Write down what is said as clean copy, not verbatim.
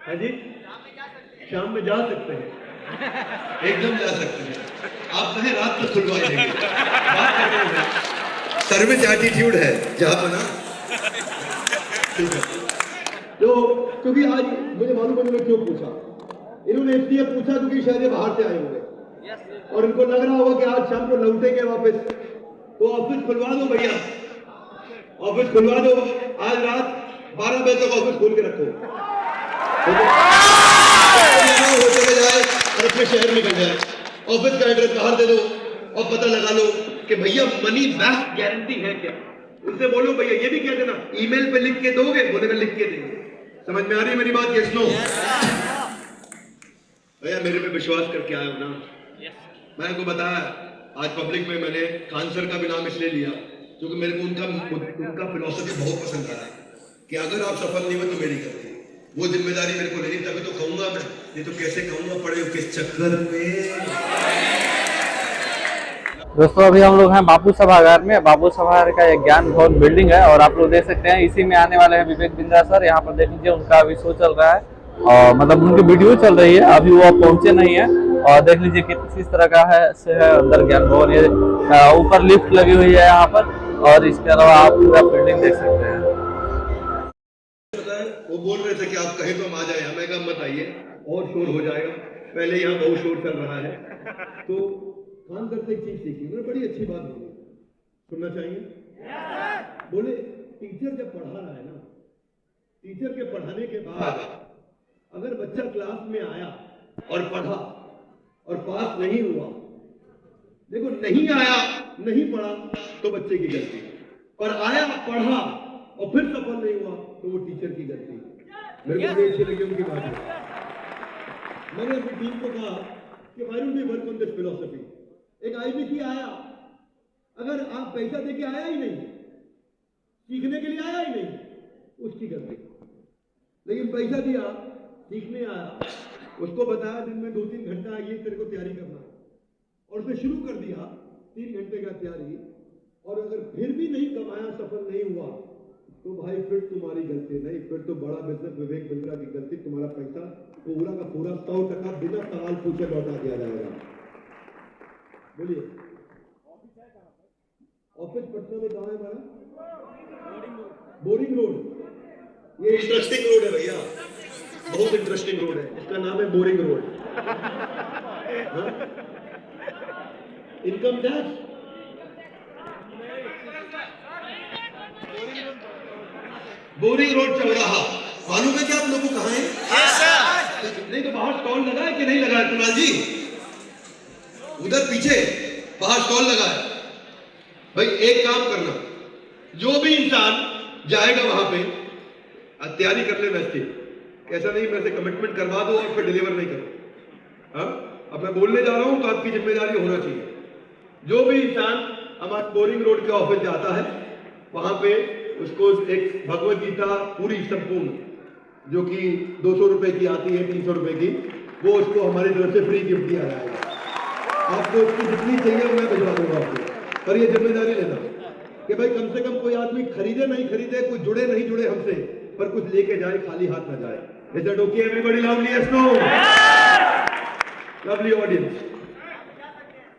हाँ जी, शाम में जा सकते हैं, एकदम जा सकते हैं। आप कहें रात को खुलवा देंगे, बात करने में सर्विस एटीट्यूड है जहां पर ना। ठीक है। तो क्योंकि आज मुझे मालूम है इन्होंने क्यों पूछा, इन्होंने इसलिए पूछा क्योंकि शायद ये बाहर से आए होंगे और इनको लग रहा होगा कि आज शाम को लौटेंगे वापस, तो ऑफिस खुलवा दो भैया, ऑफिस खुलवा दो, आज रात 12 बजे तक ऑफिस खोल के रखो, हो चले जाए और अपने शहर निकल जाए। ऑफिस का एड्रेस बाहर दे दो और पता लगा लो कि भैया मनी बैक गारंटी है क्या, उससे बोलो भैया, ये भी कह देना ईमेल पे लिख के दोगे, बोलेगा लिख के देंगे। समझ में आ रही है मेरी बात? Yes no? भैया मेरे पे विश्वास करके आए हो ना, मैंने आपको बताया आज पब्लिक में मैंने खान सर का भी नाम इसलिए लिया क्योंकि मेरे को उनका फिलॉसफी बहुत पसंद आया कि अगर आप सफल नहीं हुए तो मेरी गलती, वो जिम्मेदारी मेरे को लेनी, तभी तो कहूंगा मैं, नहीं तो कैसे कहूंगा, पड़े हो किस चक्कर में। दोस्तों अभी हम लोग हैं बापू सभागार में। बापू सभागार का एक ज्ञान भवन बिल्डिंग है और आप लोग देख सकते हैं इसी में आने वाले हैं विवेक बिंद्रा सर। यहाँ पर देख लीजिए उनका अभी शो चल रहा है और मतलब उनकी वीडियो चल रही है, अभी वो पहुंचे नहीं है। और देख लीजिए किस तरह का है से है अंदर ज्ञान भवन, ये ऊपर लिफ्ट लगी हुई है यहाँ पर और इसके अलावा आप पूरा बिल्डिंग देख सकते हैं। वो बोल रहे थे कि आप कहीं तो हम आ जाए, हमें कहा मत आइए और शोर हो जाएगा, पहले यहाँ बहुत शोर चल रहा है। तो खान सर से एक चीज सीखी, उन्होंने बड़ी अच्छी बात बोली, सुनना चाहिए। बोले टीचर जब पढ़ा रहा है ना, टीचर के पढ़ाने के बाद अगर बच्चा क्लास में आया और पढ़ा और पास नहीं हुआ, देखो नहीं आया नहीं पढ़ा तो बच्चे की गलती, पर आया पढ़ा और फिर सफल नहीं हुआ तो वो टीचर की गलती। मेरे को भी अच्छी लगी उनकी बात। मैंने अपनी टीम को कहा कि why don't we work on this philosophy. एक आईबीसी आया, अगर आप पैसा देके आया ही नहीं, सीखने के लिए आया ही नहीं, उसकी गलती। लेकिन पैसा दिया, सीखने आया, उसको बताया दिन में 2-3 घंटा ये तेरे को तैयारी करना है और उसे शुरू कर दिया 3 घंटे का तैयारी, और अगर फिर भी नहीं कमाया, सफल नहीं हुआ, तो भाई फिर तुम्हारी गलती नहीं, फिर तो बड़ा बिजनेस विवेक बिंद्रा की गलती। तुम्हारा पैसा पूरा का पूरा 100% बिना सवाल पूछे लौटा दिया जाएगा। बोलिए ऑफिस पटना में कहाँ है हमारा? Boring road. ये इंटरेस्टिंग रोड है भैया, बहुत इंटरेस्टिंग रोड है, इसका नाम है boring road. Income tax, boring road चौराहा, मालूम है क्या आप लोगों को कहाँ है? नहीं तो बाहर स्टॉल लगा है कि नहीं लगा है कुणाल जी? उधर पीछे बाहर स्टॉल लगा है। भाई एक काम करना, जो भी इंसान जाएगा वहां पे तैयारी कर ले वैसे, ऐसा नहीं वैसे कमिटमेंट करवा दो और फिर डिलीवर नहीं करो। हाँ, अब मैं बोलने जा रहा हूं तो आपकी जिम्मेदारी होना चाहिए। जो भी इंसान हमारे बोरिंग रोड के ऑफिस जाता है, वहां पे उसको एक भगवत गीता पूरी संपूर्ण जो कि 200 रुपए की आती है, 300 रुपए की, वो उसको हमारी तरफ से फ्री गिफ्ट दिया जाएगा। आपको उसकी जितनी चाहिए मैं भिजवा दूंगा आपको, पर ये जिम्मेदारी लेना कि भाई कम से कम कोई आदमी खरीदे नहीं खरीदे, कोई जुड़े नहीं जुड़े हमसे, पर कुछ लेके जाए, खाली हाथ ना जाए। Is that okay everybody? Loudly yes no? Lovely audience,